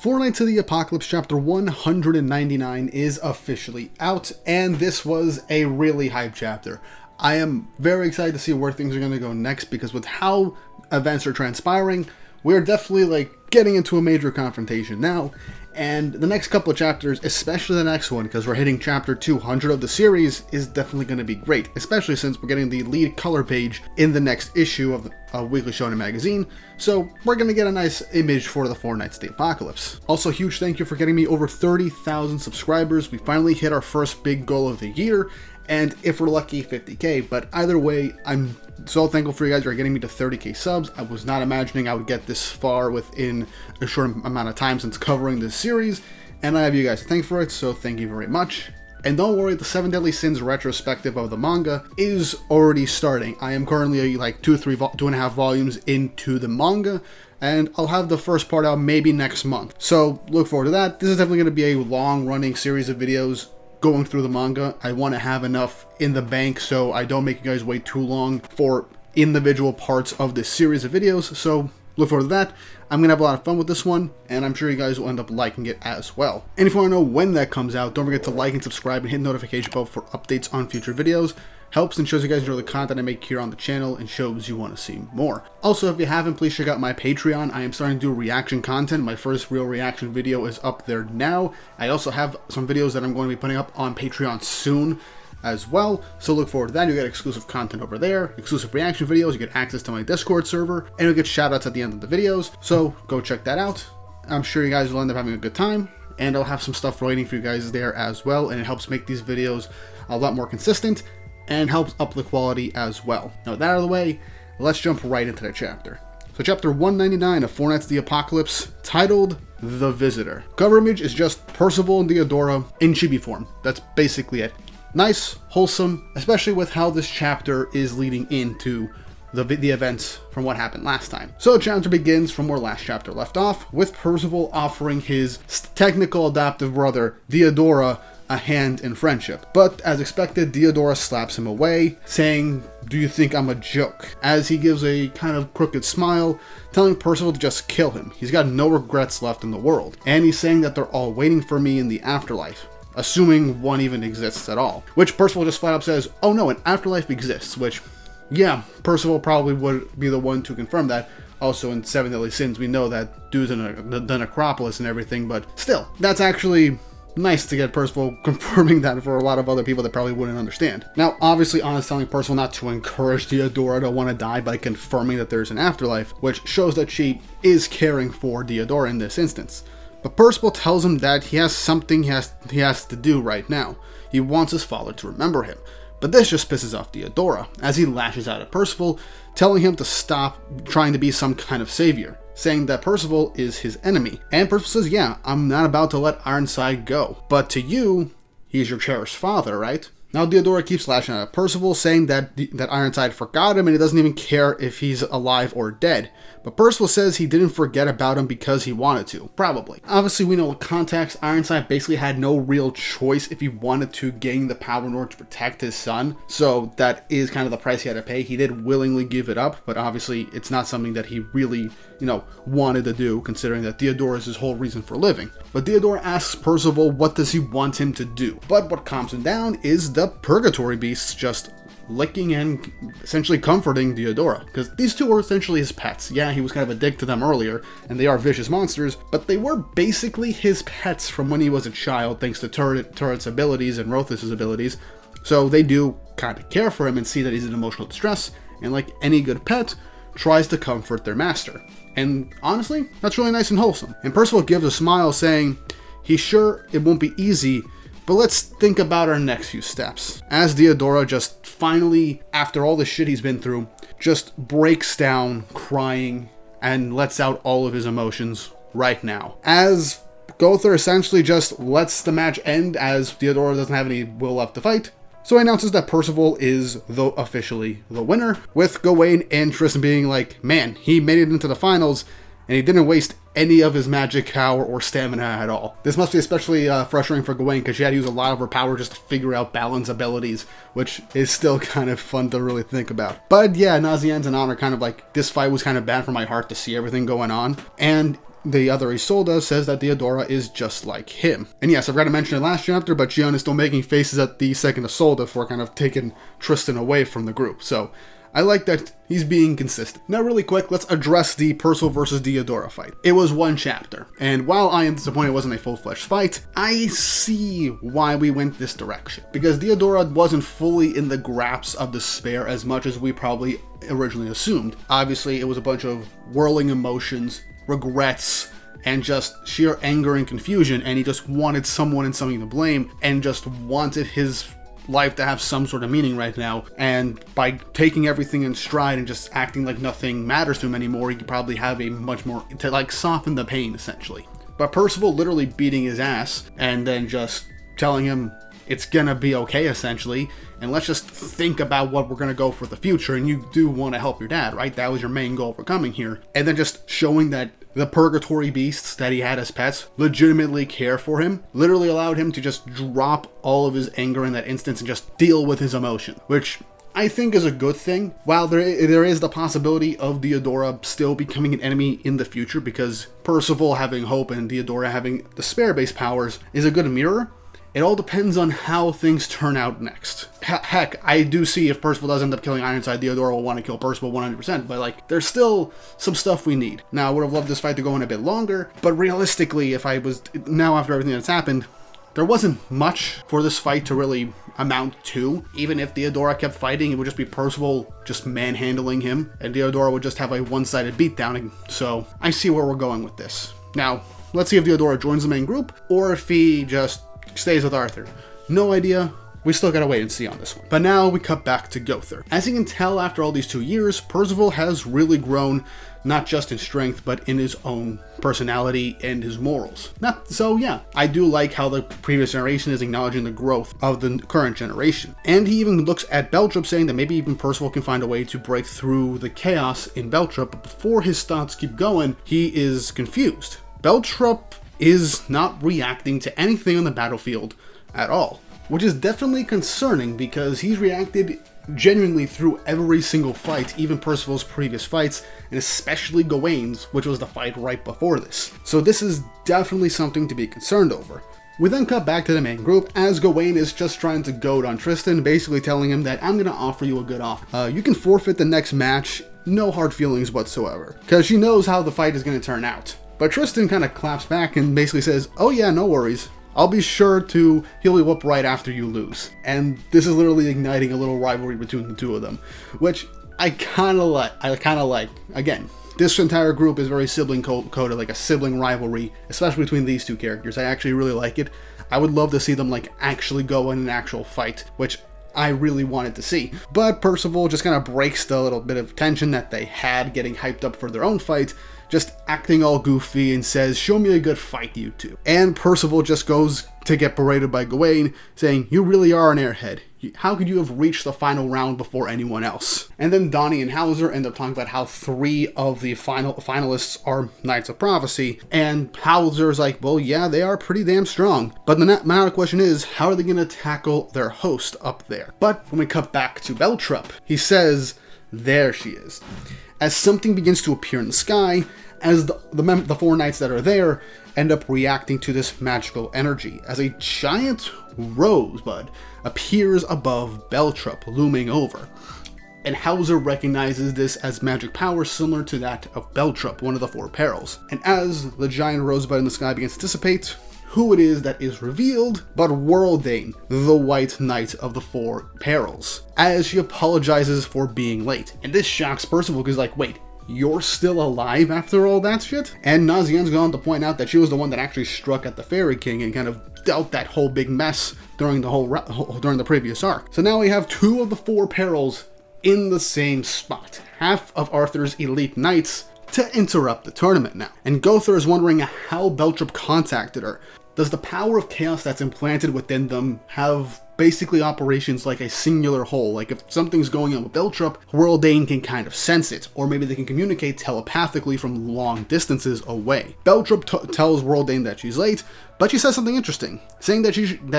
Four Knights of the Apocalypse chapter 199 is officially out, and this was a really hype chapter. I am very excited to see where things are going to go next, because with how events are transpiring, we're definitely like getting into a major confrontation now. And the next couple of chapters, especially the next one, because we're hitting chapter 200 of the series, is definitely going to be great, especially since we're getting the lead color page in the next issue of the Weekly Shonen magazine. So we're going to get a nice image for the Four Knights of the Apocalypse. Also, huge thank you for getting me over 30,000 subscribers. We finally hit our first big goal of the year, and if we're lucky, 50k. But either way, I'm so thankful for you guys for getting me to 30k subs. I was not imagining I would get this far within a short amount of time since covering this series, and I have you guys to thank for it, so thank you very much. And don't worry, the 7 Deadly Sins retrospective of the manga is already starting. I am currently like 2.5 volumes into the manga, and I'll have the first part out maybe next month. So look forward to that. This is definitely going to be a long-running series of videos going through the manga. I want to have enough in the bank so I don't make you guys wait too long for individual parts of this series of videos, so look forward to that. I'm going to have a lot of fun with this one, and I'm sure you guys will end up liking it as well. And if you want to know when that comes out, don't forget to like and subscribe and hit the notification bell for updates on future videos. Helps and shows you guys enjoy the content I make here on the channel and shows you want to see more. Also, if you haven't, please check out my Patreon. I am starting to do reaction content. My first real reaction video is up there now. I also have some videos that I'm going to be putting up on Patreon soon as well, so look forward to that. You get exclusive content over there, exclusive reaction videos, you get access to my Discord server, and you'll get shoutouts at the end of the videos, so go check that out. I'm sure you guys will end up having a good time, and I'll have some stuff waiting for you guys there as well, and it helps make these videos a lot more consistent, and helps up the quality as well. Now with that out of the way, let's jump right into the chapter. So chapter 199 of Four Knights of the Apocalypse, titled The Visitor. Cover image is just Percival and Diodora in chibi form. That's basically it. Nice, wholesome, especially with how this chapter is leading into the events from what happened last time. So the chapter begins from where last chapter left off, with Percival offering his technical adoptive brother, Diodora, a hand in friendship. But as expected, Diodora slaps him away, saying, "Do you think I'm a joke?" As he gives a kind of crooked smile, telling Percival to just kill him. He's got no regrets left in the world. And he's saying that they're all waiting for me in the afterlife, assuming one even exists at all. Which Percival just flat up says, "Oh no, an afterlife exists," which, yeah, Percival probably would be the one to confirm that. Also in 7 Deadly Sins, we know that dude's in the necropolis and everything, but still, that's actually nice to get Percival confirming that for a lot of other people that probably wouldn't understand. Now, obviously, Anna's telling Percival not to encourage Diodora to want to die by confirming that there's an afterlife, which shows that she is caring for Diodora in this instance. But Percival tells him that he has something he has to do right now. He wants his father to remember him. But this just pisses off Diodora, as he lashes out at Percival, telling him to stop trying to be some kind of savior, saying that Percival is his enemy. And Percival says, "Yeah, I'm not about to let Ironside go. But to you, he's your cherished father, right?" Now Diodora keeps lashing out at Percival, saying that Ironside forgot him and he doesn't even care if he's alive or dead. But Percival says he didn't forget about him because he wanted to, probably. Obviously, we know the context. Ironside basically had no real choice if he wanted to gain the power in order to protect his son. So that is kind of the price he had to pay. He did willingly give it up, but obviously it's not something that he really, wanted to do, considering that Diodora is his whole reason for living. But Diodora asks Percival what does he want him to do. But what calms him down is the Purgatory Beasts just licking and essentially comforting Diodora, because these two were essentially his pets. Yeah, he was kind of a dick to them earlier, and they are vicious monsters, but they were basically his pets from when he was a child, thanks to Turret's abilities and Rothus's abilities. So they do kind of care for him and see that he's in emotional distress, and like any good pet, tries to comfort their master. And honestly, that's really nice and wholesome. And Percival gives a smile, saying he's sure it won't be easy, but let's think about our next few steps. As Diodora just finally, after all the shit he's been through, just breaks down crying and lets out all of his emotions right now. As Gother essentially just lets the match end, as Diodora doesn't have any will left to fight. So he announces that Percival is officially the winner, with Gawain and Tristan being like, "Man, he made it into the finals, and he didn't waste any of his magic power or stamina at all." This must be especially frustrating for Gawain, because she had to use a lot of her power just to figure out balance abilities, which is still kind of fun to really think about. But yeah, Nazianz and Anna are kind of like, this fight was kind of bad for my heart to see everything going on. And the other Isolde says that Diodora is just like him. And yes, I forgot to mention it last chapter, but Gian is still making faces at the second Isolde for kind of taking Tristan away from the group. So I like that he's being consistent. Now really quick, let's address the Persal versus Diodora fight. It was one chapter, and while I am disappointed it wasn't a full-fledged fight, I see why we went this direction. Because Diodora wasn't fully in the grasp of despair as much as we probably originally assumed. Obviously, it was a bunch of whirling emotions, regrets, and just sheer anger and confusion, and he just wanted someone and something to blame, and just wanted his life to have some sort of meaning right now. And by taking everything in stride and just acting like nothing matters to him anymore, he could probably have a much more, to like soften the pain essentially. But Percival literally beating his ass and then just telling him it's gonna be okay essentially, and let's just think about what we're gonna go for the future, and you do want to help your dad, right? That was your main goal for coming here. And then just showing that the purgatory beasts that he had as pets legitimately care for him, literally allowed him to just drop all of his anger in that instance and just deal with his emotion, which I think is a good thing. While there is the possibility of Diodora still becoming an enemy in the future, because Percival having hope and Diodora having despair-based powers is a good mirror, it all depends on how things turn out next. Heck, I do see if Percival does end up killing Ironside, Diodora will want to kill Percival 100%, but like, there's still some stuff we need. Now, I would have loved this fight to go on a bit longer, but realistically, if I was, now after everything that's happened, there wasn't much for this fight to really amount to. Even if Diodora kept fighting, it would just be Percival just manhandling him, and Diodora would just have a one-sided beatdown, so I see where we're going with this. Now, let's see if Diodora joins the main group, or if he just stays with Arthur. No idea. We still gotta wait and see on this one. But now we cut back to Gowther. As you can tell after all these 2 years, Percival has really grown, not just in strength, but in his own personality and his morals. So yeah, I do like how the previous generation is acknowledging the growth of the current generation. And he even looks at Beltriepe, saying that maybe even Percival can find a way to break through the chaos in Beltriepe, but before his thoughts keep going, he is confused. Beltriepe is not reacting to anything on the battlefield at all, which is definitely concerning because he's reacted genuinely through every single fight, even Percival's previous fights, and especially Gawain's, which was the fight right before this. So this is definitely something to be concerned over. We then cut back to the main group as Gawain is just trying to goad on Tristan, basically telling him that I'm going to offer you a good offer. You can forfeit the next match, no hard feelings whatsoever, because she knows how the fight is going to turn out. But Tristan kind of claps back and basically says, oh yeah, no worries. I'll be sure to heal you up right after you lose. And this is literally igniting a little rivalry between the two of them, which I kind of like. Again, this entire group is very sibling coded, like a sibling rivalry, especially between these two characters. I actually really like it. I would love to see them like actually go in an actual fight, which I really wanted to see. But Percival just kind of breaks the little bit of tension that they had getting hyped up for their own fight, just acting all goofy and says, show me a good fight, you two. And Percival just goes to get berated by Gawain, saying, you really are an airhead. How could you have reached the final round before anyone else? And then Donnie and Hauser end up talking about how 3 of the finalists are Knights of Prophecy, and Hauser's like, well, yeah, they are pretty damn strong. But the matter question is, how are they going to tackle their host up there? But when we cut back to Beltriepe, he says, there she is. As something begins to appear in the sky, as the 4 knights that are there end up reacting to this magical energy, as a giant rosebud appears above Beltriepe, looming over. And Hauser recognizes this as magic power similar to that of Beltriepe, one of the 4 perils. And as the giant rosebud in the sky begins to dissipate, who it is that is revealed but WORRELDANE, the White Knight of the 4 perils, as she apologizes for being late. And this shocks Percival because like, wait, you're still alive after all that shit? And Nazianne's gone to point out that she was the one that actually struck at the Fairy King and kind of dealt that whole big mess during the previous arc. So now we have 2 of the 4 perils in the same spot. Half of Arthur's elite knights to interrupt the tournament now. And Gowther is wondering how Beltriepe contacted her. Does the power of chaos that's implanted within them have basically operations like a singular whole? Like if something's going on with Beltriepe, WORRELDANE can kind of sense it, or maybe they can communicate telepathically from long distances away. Beltriepe tells WORRELDANE that she's late, but she says something interesting, saying that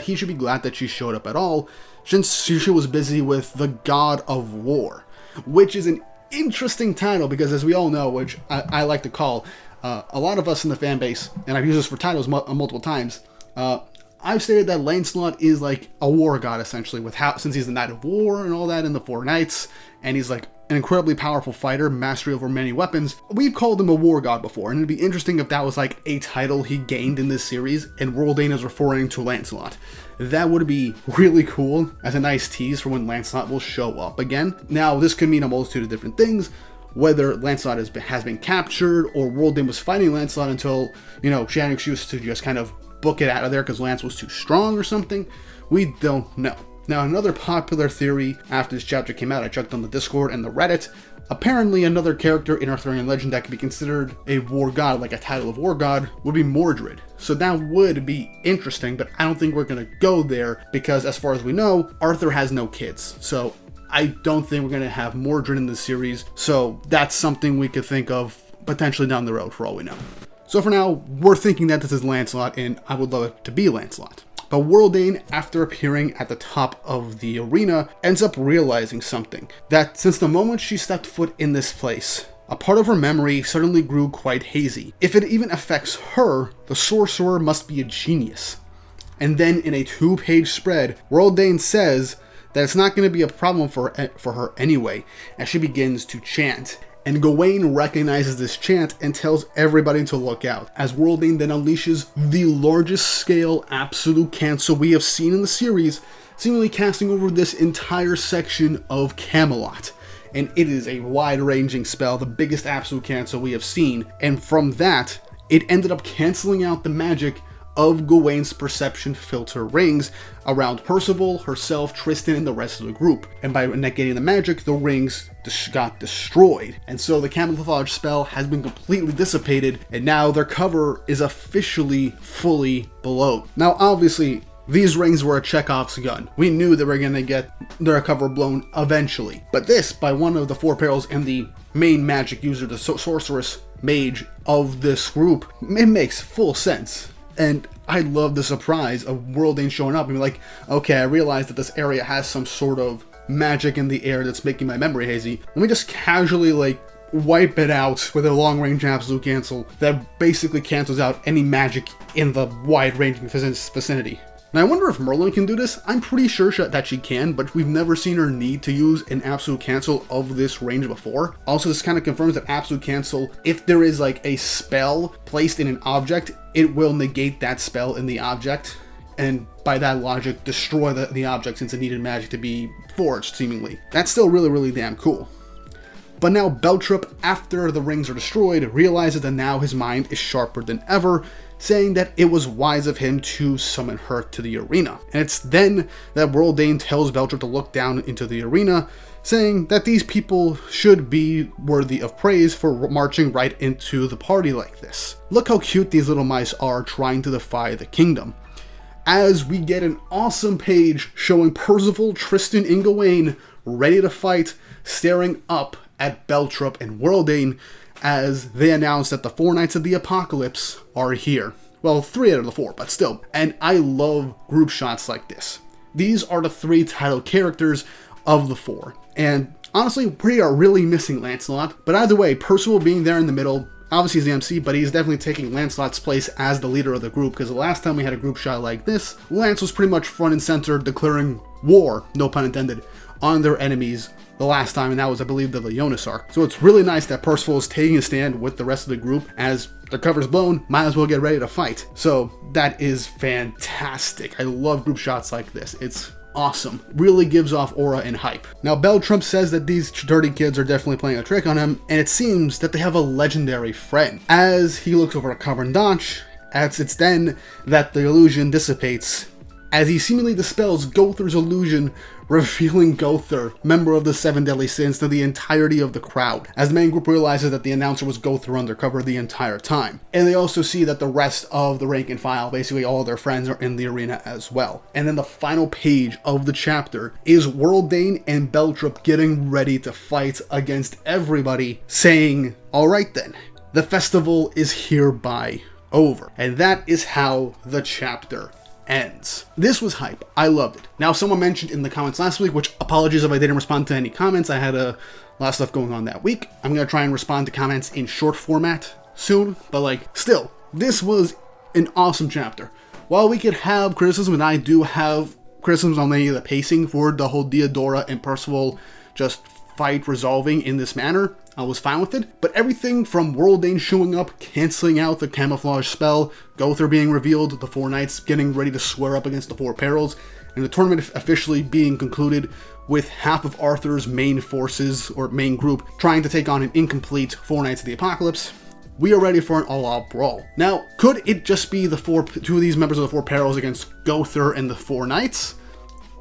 he should be glad that she showed up at all, since she was busy with the God of War, which is an interesting title because, as we all know, which I like to call, A lot of us in the fan base, and I've used this for titles multiple times, I've stated that Lanclot is like a war god, essentially, since he's the Knight of War and all that in the Four Knights, and he's like an incredibly powerful fighter, mastery over many weapons. We've called him a war god before, and it'd be interesting if that was like a title he gained in this series, and WORRELDANE is referring to Lanclot. That would be really cool as a nice tease for when Lanclot will show up again. Now, this could mean a multitude of different things, whether Lanclot has been captured, or WORRELDANE was fighting Lanclot until, you know, she had an excuse to just kind of book it out of there because Lance was too strong or something. We don't know. Now, another popular theory after this chapter came out, I checked on the Discord and the Reddit, apparently another character in Arthurian legend that could be considered a war god, like a title of war god, would be Mordred. So that would be interesting, but I don't think we're going to go there because, as far as we know, Arthur has no kids. So I don't think we're going to have Mordred in this series. So that's something we could think of potentially down the road for all we know. So for now, we're thinking that this is Lanclot, and I would love it to be Lanclot. But WORRELDANE, after appearing at the top of the arena, ends up realizing something. That since the moment she stepped foot in this place, a part of her memory suddenly grew quite hazy. If it even affects her, the sorcerer must be a genius. And then in a 2-page spread, WORRELDANE says that it's not going to be a problem for her anyway, as she begins to chant. And Gawain recognizes this chant and tells everybody to look out, as WORRELDANE then unleashes the largest scale absolute cancel we have seen in the series, seemingly casting over this entire section of Camelot. And it is a wide-ranging spell, the biggest absolute cancel we have seen, and from that, it ended up canceling out the magic of Gawain's perception filter rings around Percival, herself, Tristan, and the rest of the group. And by negating the magic, the rings got destroyed. And so the camouflage spell has been completely dissipated, and now their cover is officially fully blown. Now, obviously, these rings were a Chekhov's gun. We knew they were going to get their cover blown eventually. But this, by one of the 4 perils and the main magic user, the sorceress mage of this group, it makes full sense. And I love the surprise of WORRELDANE showing up and be like, okay, I realize that this area has some sort of magic in the air that's making my memory hazy. Let me just casually, like, wipe it out with a long-range absolute cancel that basically cancels out any magic in the wide-ranging vicinity. Now, I wonder if Merlin can do this. I'm pretty sure that she can, but we've never seen her need to use an absolute cancel of this range before. Also, this kind of confirms that absolute cancel, if there is like a spell placed in an object, it will negate that spell in the object, and by that logic, destroy the object since it needed magic to be forged, seemingly. That's still really, really damn cool. But now Beltriepe, after the rings are destroyed, realizes that now his mind is sharper than ever, saying that it was wise of him to summon her to the arena. And it's then that WORRELDANE tells Beltriepe to look down into the arena, saying that these people should be worthy of praise for marching right into the party like this. Look how cute these little mice are trying to defy the kingdom. As we get an awesome page showing Percival, Tristan, and Gawain ready to fight, staring up at Beltriepe and WORRELDANE as they announce that the 4 Knights of the Apocalypse are here. Well, 3 out of the 4, but still. And I love group shots like this. These are the 3 title characters of the 4. And honestly, we are really missing Lanclot. But either way, Percival being there in the middle, obviously he's the MC, but he's definitely taking Lanclot's place as the leader of the group, because the last time we had a group shot like this, Lance was pretty much front and center declaring war, no pun intended, on their enemies the last time, and that was, I believe, the Leonis arc. So it's really nice that Percival is taking a stand with the rest of the group. As the cover's blown, might as well get ready to fight. So that is fantastic. I love group shots like this. It's awesome. Really gives off aura and hype. Now, Beltriepe says that these dirty kids are definitely playing a trick on him, and it seems that they have a legendary friend. As he looks over at Coverdonch, it's then that the illusion dissipates, as he seemingly dispels Gother's illusion, revealing Gother, member of the 7 Deadly Sins, to the entirety of the crowd, as the main group realizes that the announcer was Gother undercover the entire time. And they also see that the rest of the rank and file, basically all their friends, are in the arena as well. And then the final page of the chapter is WORRELDANE and Beltriepe getting ready to fight against everybody, saying, alright then, the festival is hereby over. And that is how the chapter ends. This was hype. I loved it. Now, someone mentioned in the comments last week, which apologies if I didn't respond to any comments. I had a lot of stuff going on that week. I'm going to try and respond to comments in short format soon, but like, still, this was an awesome chapter. While we could have criticism, and I do have criticisms on the pacing for the whole Diodora and Percival just fight resolving in this manner, I was fine with it. But everything from WORRELDANE showing up, canceling out the camouflage spell, Gowther being revealed, the 4 knights getting ready to square up against the 4 perils, and the tournament officially being concluded with half of Arthur's main forces, or main group, trying to take on an incomplete 4 Knights of the Apocalypse, we are ready for an all-out brawl. Now, could it just be the 2 of these members of the 4 perils against Gowther and the 4 Knights?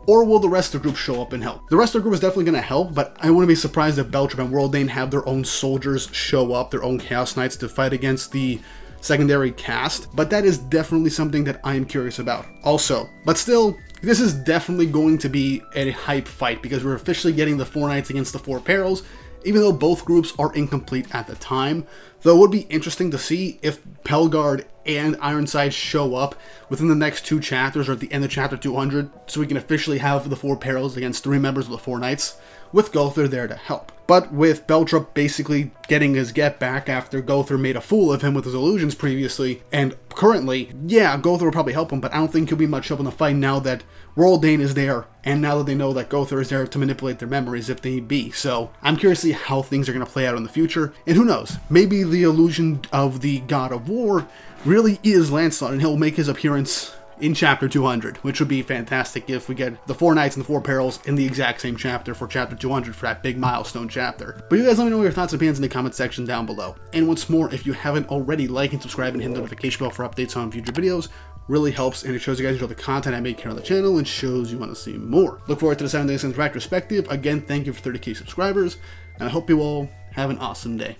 Or will the rest of the group show up and help? The rest of the group is definitely going to help, but I wouldn't be surprised if BELTRIEPE and WORRELDANE have their own soldiers show up, their own Chaos Knights, to fight against the secondary cast, but that is definitely something that I am curious about. Also, but still, this is definitely going to be a hype fight, because we're officially getting the 4 Knights against the 4 perils, even though both groups are incomplete at the time. Though it would be interesting to see if Pelgard and Ironside show up within the next 2 chapters or at the end of chapter 200, so we can officially have the 4 perils against 3 members of the 4 Knights, with Gowther there to help. But with BELTRIEPE basically getting his get back after Gowther made a fool of him with his illusions previously, and currently, yeah, Gowther will probably help him, but I don't think he'll be much help in the fight now that WORRELDANE is there, and now that they know that Gowther is there to manipulate their memories if need be. So I'm curious to see how things are going to play out in the future, and who knows, maybe the illusion of the God of War really is Lanclot, and he'll make his appearance in chapter 200, which would be fantastic if we get the 4 Knights and the 4 perils in the exact same chapter for chapter 200 for that big milestone chapter. But you guys let me know your thoughts and opinions in the comment section down below. And once more, if you haven't already, like and subscribe and hit the notification bell for updates on future videos. Really helps, and it shows you guys enjoy the content I make here on the channel and shows you want to see more. Look forward to the 7 Days Since retrospective. Again, thank you for 30k subscribers, and I hope you all have an awesome day.